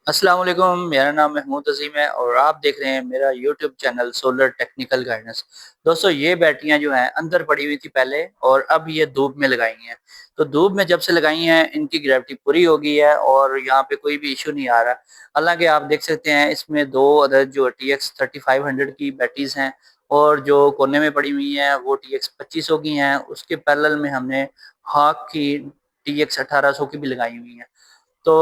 अस्सलाम वालेकुम। मेरा नाम महमूद अजीम है और आप देख रहे हैं मेरा YouTube channel solar technical guidance. दोस्तों, ये बैटरियां जो हैं अंदर पड़ी हुई थी पहले, और अब ये धूप में लगाई हैं। तो धूप में जब से लगाई हैं, इनकी ग्रेविटी पूरी हो गई है और यहाँ पे कोई भी इशू नहीं आ रहा। हालांकि आप देख सकते हैं इसमें दो अदद जो TX3500 की बैटरीज हैं, और जो कोने में पड़ी हुई हैं वो TX2500 की हैं। उसके पैरेलल में हमने हाक की TX1800 की भी लगाई हुई हैं। तो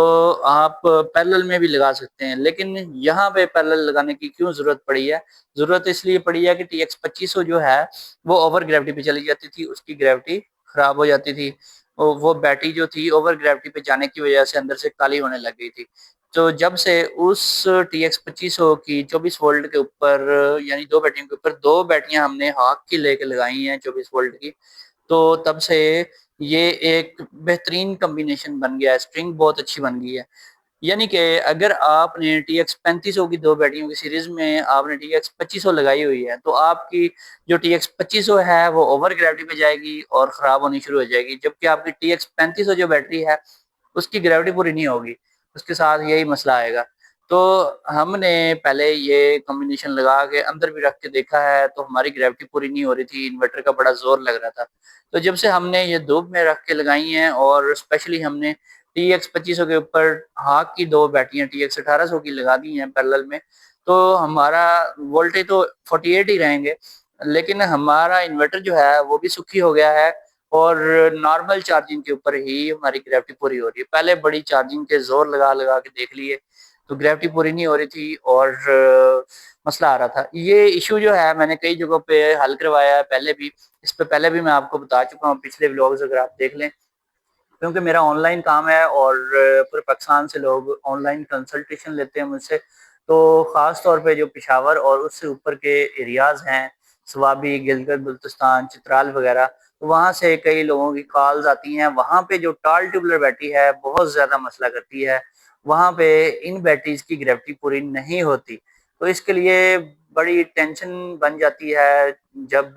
आप पैरेलल में भी लगा सकते हैं, लेकिन यहाँ पे पैरेलल लगाने की क्यों जरूरत पड़ी है? जरूरत इसलिए पड़ी है कि TX2500 जो है वो ओवर ग्रेविटी पे चली जाती थी, उसकी ग्रेविटी खराब हो जाती थी। वो बैटरी जो थी ओवर ग्रेविटी पे जाने की वजह से अंदर से काली होने लग गई थी। तो जब से उस TX2500 की 24 वोल्ट के ऊपर, यानी दो बैटरियों के ऊपर दो बैटरियां हमने हाक की लेके लगाई हैं 24 वोल्ट की, तो तब से ये एक बेहतरीन कॉम्बिनेशन बन गया है। स्ट्रिंग बहुत अच्छी बन गई है। यानी कि अगर आपने TX3500 की दो बैटरियों की सीरीज में आपने TX2500 लगाई हुई है, तो आपकी जो TX2500 है वो ओवर ग्रेविटी पे जाएगी और खराब होनी शुरू हो जाएगी, जबकि आपकी TX3500 जो बैटरी है उसकी ग्रेविटी पूरी नहीं होगी। उसके साथ यही मसला आएगा। तो हमने पहले ये कॉम्बिनेशन लगा के अंदर भी रख के देखा है, तो हमारी ग्रेविटी पूरी नहीं हो रही थी, इन्वर्टर का बड़ा जोर लग रहा था। तो जब से हमने ये धूप में रख के लगाई हैं, और स्पेशली हमने TX2500 के ऊपर हाक की दो बैटरियां TX1800 की लगा दी हैं पैरेलल में, तो हमारा वोल्टेज तो 48 ही रहेंगे, लेकिन हमारा इन्वर्टर जो है वो भी सुखी हो गया है, और नॉर्मल चार्जिंग के ऊपर ही हमारी ग्रेविटी पूरी हो रही है। पहले बड़ी चार्जिंग के जोर लगा लगा के देख लिए, तो ग्रेविटी पूरी नहीं हो रही थी और मसला आ रहा था। ये इशू जो है मैंने कई जगहों पे हल करवाया है पहले भी। इस पे पहले भी मैं आपको बता चुका हूँ, पिछले व्लॉग्स अगर आप देख लें, क्योंकि मेरा ऑनलाइन काम है और पूरे पाकिस्तान से लोग ऑनलाइन कंसल्टेशन लेते हैं मुझसे। तो ख़ास तौर पे जो पेशावर और उससे ऊपर के एरियाज़ हैं, स्वाबी, गिलगित बल्तिस्तान, चित्राल वगैरह, तो वहाँ से कई लोगों की कॉल्स आती हैं। वहाँ पे जो टाल ट्यूबुलर बैटरी है बहुत ज़्यादा मसला करती है। वहाँ पे इन बैटरीज की ग्रेविटी पूरी नहीं होती, तो इसके लिए बड़ी टेंशन बन जाती है। जब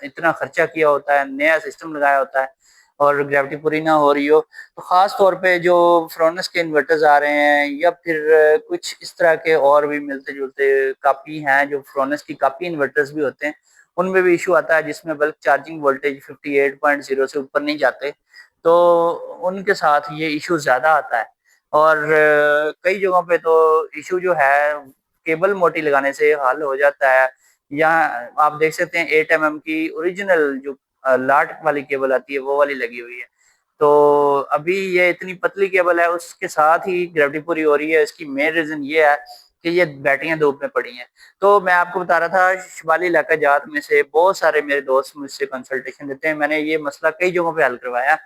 इतना खर्चा किया होता है, नया सिस्टम लगाया होता है, और ग्रेविटी पूरी ना हो रही हो, तो ख़ास तौर पे जो फ्रोनस के इन्वर्टर्स आ रहे हैं, या फिर कुछ इस तरह के और भी मिलते जुलते कापी हैं, जो फ्रोनस की कापी इन्वर्टर्स भी होते हैं, उनमें भी इशू आता है जिसमें बल्क चार्जिंग वोल्टेज 58.0 से ऊपर नहीं जाते। तो उनके साथ ये इशू ज़्यादा आता है। और कई जगहों पे तो इशू जो है केबल मोटी लगाने से हल हो जाता है। या आप देख सकते हैं 8 mm की ओरिजिनल जो लाट वाली केबल आती है वो वाली लगी हुई है। तो अभी ये इतनी पतली केबल है, उसके साथ ही ग्रेविटी पूरी हो रही है। इसकी मेन रीजन ये है कि ये बैटरियां धूप में पड़ी हैं। तो मैं आपको बता रहा था, शिमाली इलाका जात में से बहुत सारे मेरे दोस्त मुझसे कंसल्टेशन देते हैं। मैंने ये मसला कई जगहों पे हल करवाया,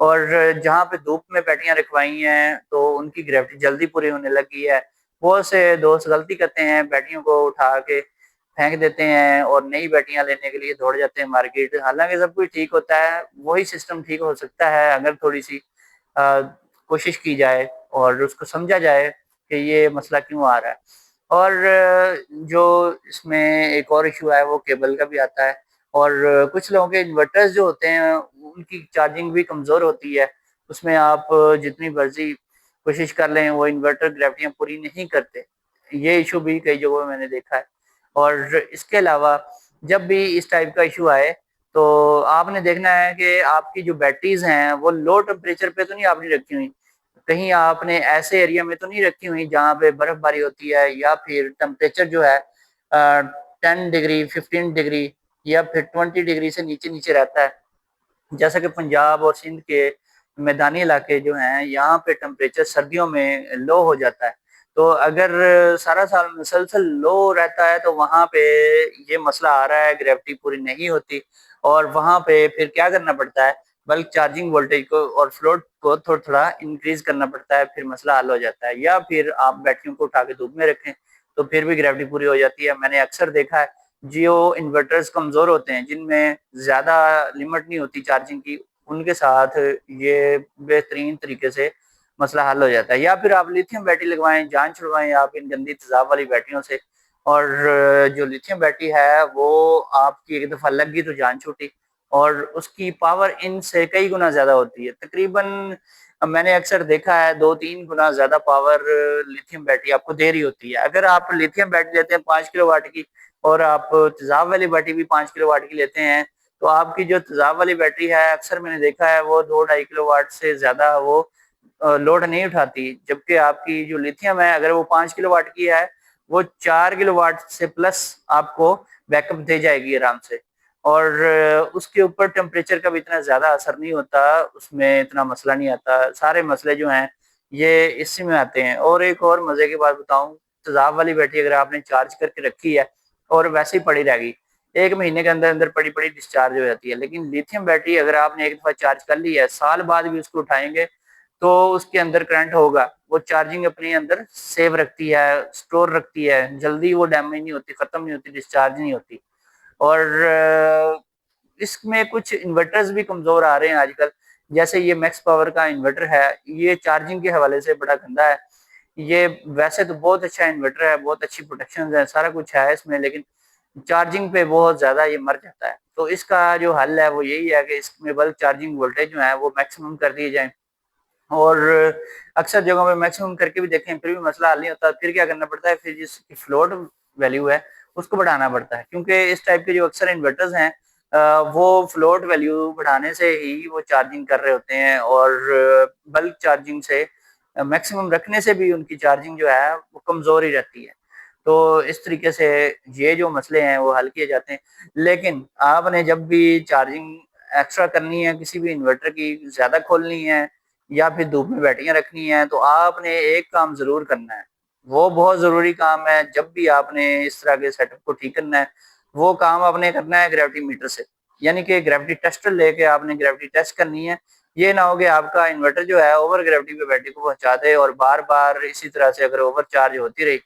और जहाँ पे धूप में बैटरियां रखवाई हैं तो उनकी ग्रेविटी जल्दी पूरी होने लगी है। बहुत से दोस्त गलती करते हैं, बैटरियों को उठा के फेंक देते हैं और नई बैटरियां लेने के लिए दौड़ जाते हैं मार्केट। हालांकि सब कुछ ठीक होता है, वही सिस्टम ठीक हो सकता है अगर थोड़ी सी कोशिश की जाए और उसको समझा जाए कि ये मसला क्यों आ रहा है। और जो इसमें एक और इशू है वो केबल का भी आता है। और कुछ लोगों के इन्वर्टर्स जो होते हैं उनकी चार्जिंग भी कमज़ोर होती है। उसमें आप जितनी मर्जी कोशिश कर लें, वो इन्वर्टर ग्रेविटियाँ पूरी नहीं करते। ये इशू भी कई जगहों में मैंने देखा है। और इसके अलावा जब भी इस टाइप का इशू आए, तो आपने देखना है कि आपकी जो बैटरीज हैं वो लो टेम्परेचर पे तो नहीं आपने रखी हुई, कहीं आपने ऐसे एरिया में तो नहीं रखी हुई जहाँ पे बर्फबारी होती है, या फिर टेम्परेचर जो है 10 डिग्री, 15 डिग्री, या फिर 20 डिग्री से नीचे नीचे रहता है। जैसा कि पंजाब और सिंध के मैदानी इलाके जो हैं, यहाँ पे टेम्परेचर सर्दियों में लो हो जाता है। तो अगर सारा साल मुसलसल लो रहता है, तो वहाँ पे ये मसला आ रहा है, ग्रेविटी पूरी नहीं होती, और वहाँ पे फिर क्या करना पड़ता है, बल्कि चार्जिंग वोल्टेज को और फ्लोट को थोड़ा थोड़ा इंक्रीज करना पड़ता है, फिर मसला हल हो जाता है। या फिर आप बैटरियों को उठा के धूप में रखें, तो फिर भी ग्रेविटी पूरी हो जाती है। मैंने अक्सर देखा है जियो इन्वर्टर्स कमज़ोर होते हैं, जिनमें ज़्यादा लिमिट नहीं होती चार्जिंग की, उनके साथ ये बेहतरीन तरीके से मसला हल हो जाता है। या फिर आप लिथियम बैटरी लगवाएं, जान छुड़वाएं आप इन गंदी तेजाब वाली बैटरियों से। और जो लिथियम बैटरी है वो आपकी एक दफ़ा लग गई तो जान छूटी, और उसकी पावर इनसे कई गुना ज़्यादा होती है। तकरीबन اب میں نے اکثر دیکھا ہے 2-3 گنا زیادہ پاور لیتھیم بیٹری آپ کو دے رہی ہوتی ہے. اگر آپ لیتھیم بیٹری لیتے ہیں 5 کلو واٹ کی اور آپ تیزاب والی بیٹری بھی 5 کلو واٹ کی لیتے ہیں تو آپ کی جو تیزاب والی بیٹری ہے اکثر میں نے دیکھا ہے وہ 2-2.5 کلو واٹ سے زیادہ وہ لوڈ نہیں اٹھاتی، جبکہ آپ کی جو لیتھیم ہے اگر وہ 5 کلو واٹ کی ہے وہ 4 کلو واٹ سے پلس آپ کو بیک اپ دے جائے گی آرام سے. اور اس کے اوپر ٹیمپریچر کا بھی اتنا زیادہ اثر نہیں ہوتا، اس میں اتنا مسئلہ نہیں آتا. سارے مسئلے جو ہیں یہ اسی میں آتے ہیں. اور ایک اور مزے کی بات بتاؤں، تیزاب والی بیٹری اگر آپ نے چارج کر کے رکھی ہے اور ویسے ہی پڑی رہ گئی 1 مہینے کے اندر اندر پڑی پڑی ڈسچارج ہو جاتی ہے. لیکن لیتھیم بیٹری اگر آپ نے ایک دفعہ چارج کر لی ہے سال بعد بھی اس کو اٹھائیں گے تو اس کے اندر کرنٹ ہوگا، وہ چارجنگ اپنے اندر سیو رکھتی ہے، سٹور رکھتی ہے، جلدی وہ ڈیمیج نہیں ہوتی، ختم نہیں ہوتی، ڈسچارج نہیں ہوتی. اور اس میں کچھ انورٹرز بھی کمزور آ رہے ہیں آج کل، جیسے یہ میکس پاور کا انورٹر ہے، یہ چارجنگ کے حوالے سے بڑا گندا ہے. یہ ویسے تو بہت اچھا انورٹر ہے، بہت اچھی پروٹیکشن ہے، سارا کچھ ہے اس میں، لیکن چارجنگ پہ بہت زیادہ یہ مر جاتا ہے. تو اس کا جو حل ہے وہ یہی ہے کہ اس میں بلک چارجنگ وولٹیج جو ہے وہ میکسیمم کر دیے جائیں. اور اکثر جگہوں پہ میکسیمم کر کے بھی دیکھیں پھر بھی مسئلہ حل نہیں ہوتا. پھر کیا کرنا پڑتا ہے، پھر جس کی فلوٹ ویلیو ہے اس کو بڑھانا پڑتا ہے، کیونکہ اس ٹائپ کے جو اکثر انورٹرز ہیں وہ فلوٹ ویلیو بڑھانے سے ہی وہ چارجنگ کر رہے ہوتے ہیں، اور بلک چارجنگ سے میکسیمم رکھنے سے بھی ان کی چارجنگ جو ہے وہ کمزور ہی رہتی ہے. تو اس طریقے سے یہ جو مسئلے ہیں وہ حل کیے جاتے ہیں. لیکن آپ نے جب بھی چارجنگ ایکسٹرا کرنی ہے کسی بھی انورٹر کی، زیادہ کھولنی ہے یا پھر دھوپ میں بیٹریاں رکھنی ہیں، تو آپ نے ایک کام ضرور کرنا ہے، وہ بہت ضروری کام ہے. جب بھی آپ نے اس طرح کے سیٹ اپ کو ٹھیک کرنا ہے وہ کام آپ نے کرنا ہے گریوٹی میٹر سے، یعنی کہ گریوٹی ٹیسٹر لے کے آپ نے گریوٹی ٹیسٹ کرنی ہے. یہ نہ ہو کہ آپ کا انورٹر جو ہے اوور گریوٹی پہ بیٹری کو پہنچا دے اور بار بار اسی طرح سے اگر اوور چارج ہوتی رہی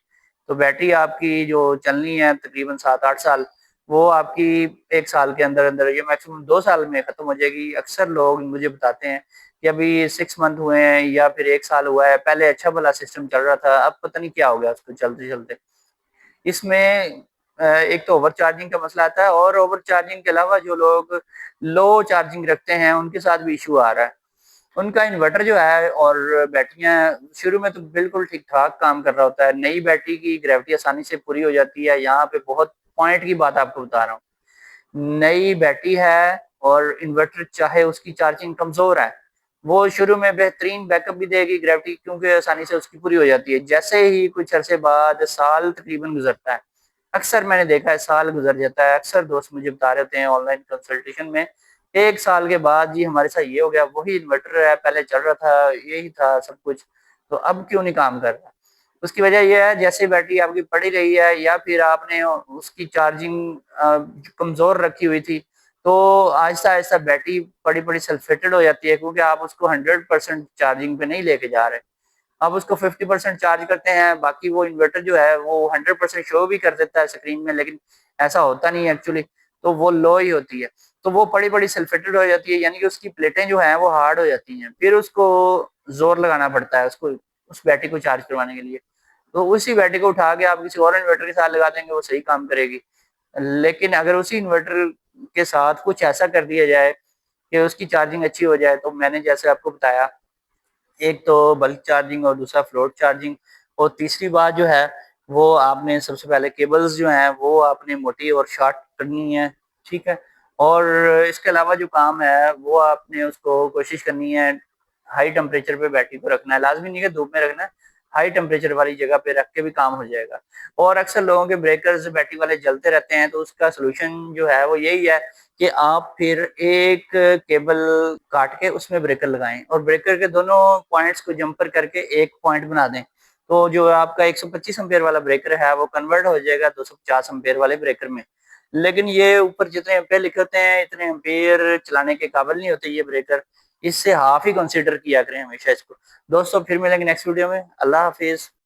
تو بیٹری آپ کی جو چلنی ہے تقریباً 7-8 سال، وہ آپ کی 1 سال کے اندر اندر یا میکسیمم 2 سال میں ختم ہو جائے گی. اکثر لوگ مجھے بتاتے ہیں کہ ابھی 6 منتھ ہوئے ہیں یا پھر 1 سال ہوا ہے، پہلے اچھا بھلا سسٹم چل رہا تھا، اب پتہ نہیں کیا ہو گیا اس کو چلتے چلتے. اس میں ایک تو اوور چارجنگ کا مسئلہ آتا ہے، اور اوور چارجنگ کے علاوہ جو لوگ لو چارجنگ رکھتے ہیں ان کے ساتھ بھی ایشو آ رہا ہے. ان کا انورٹر جو ہے اور بیٹریاں شروع میں تو بالکل ٹھیک ٹھاک کام کر رہا ہوتا ہے، نئی بیٹری کی گریوٹی آسانی سے پوری ہو جاتی ہے. یہاں پہ بہت پوائنٹ کی بات آپ کو بتا رہا ہوں، نئی بیٹری ہے اور انورٹر چاہے اس کی چارجنگ کمزور ہے وہ شروع میں بہترین بیک اپ بھی دے گی گریوٹی، کیونکہ آسانی سے اس کی پوری ہو جاتی ہے. جیسے ہی کچھ عرصے بعد سال تقریباً گزرتا ہے، اکثر میں نے دیکھا ہے سال گزر جاتا ہے، اکثر دوست مجھے بتا رہے ہوتے ہیں آن لائن کنسلٹیشن میں 1 سال کے بعد جی ہمارے ساتھ یہ ہو گیا، وہی انورٹر ہے پہلے چل رہا تھا، یہی تھا سب کچھ، تو اب کیوں نہیں کام کر رہا. اس کی وجہ یہ ہے جیسے بیٹری آپ کی پڑی رہی ہے یا پھر آپ نے اس کی چارجنگ کمزور رکھی ہوئی تھی تو آہستہ آہستہ بیٹری بڑی بڑی سلفیٹڈ ہو جاتی ہے، کیونکہ آپ اس کو 100% چارجنگ پہ نہیں لے کے جا رہے. آپ اس کو 50% چارج کرتے ہیں، باقی وہ انورٹر جو ہے وہ 100% شو بھی کر دیتا ہے اسکرین میں، لیکن ایسا ہوتا نہیں ہے ایکچولی، تو وہ لو ہی ہوتی ہے. تو وہ بڑی بڑی سلفیٹڈ ہو جاتی ہے، یعنی کہ اس کی پلیٹیں جو ہیں وہ ہارڈ ہو جاتی ہیں، پھر اس کو زور لگانا پڑتا ہے اس بیٹری کو چارج کروانے کے لیے. تو اسی بیٹری کو اٹھا کے آپ کسی اور انورٹر کے ساتھ لگا دیں گے وہ صحیح کام کرے گی. لیکن اگر اسی انورٹر کے ساتھ کچھ ایسا کر دیا جائے کہ اس کی چارجنگ اچھی ہو جائے، تو میں نے جیسے آپ کو بتایا ایک تو بلک چارجنگ اور دوسرا فلوٹ چارجنگ، اور تیسری بات جو ہے وہ آپ نے سب سے پہلے کیبلز جو ہیں وہ آپ نے موٹی اور شارٹ کرنی ہے، ٹھیک ہے. اور اس کے علاوہ جو کام ہے وہ آپ نے اس کو کوشش کرنی ہے ہائی ٹمپریچر پہ بیٹری کو رکھنا ہے، لازمی نہیں کہ دھوپ میں رکھنا ہے، ہائی ٹمپریچر والی جگہ پہ رکھ کے بھی کام ہو جائے گا. اور اکثر لوگوں کے بریکرز بیٹری والے جلتے رہتے ہیں، تو اس کا سلوشن جو ہے وہ یہی ہے کہ آپ پھر ایک کیبل کاٹ کے اس میں بریکر لگائیں اور بریکر کے دونوں پوائنٹس کو جمپر کر کے ایک پوائنٹ بنا دیں. تو جو آپ کا 125 امپیئر والا بریکر ہے وہ کنورٹ ہو جائے گا 250 امپیئر والے بریکر میں. لیکن یہ اوپر جتنے امپیئر لکھے ہوتے ہیں اتنے امپیئر چلانے کے قابل نہیں ہوتے یہ بریکر، اس سے ہاف ہی کنسیڈر کیا کریں ہمیشہ اس کو. دوستوں پھر ملیں گے نیکسٹ ویڈیو میں، اللہ حافظ.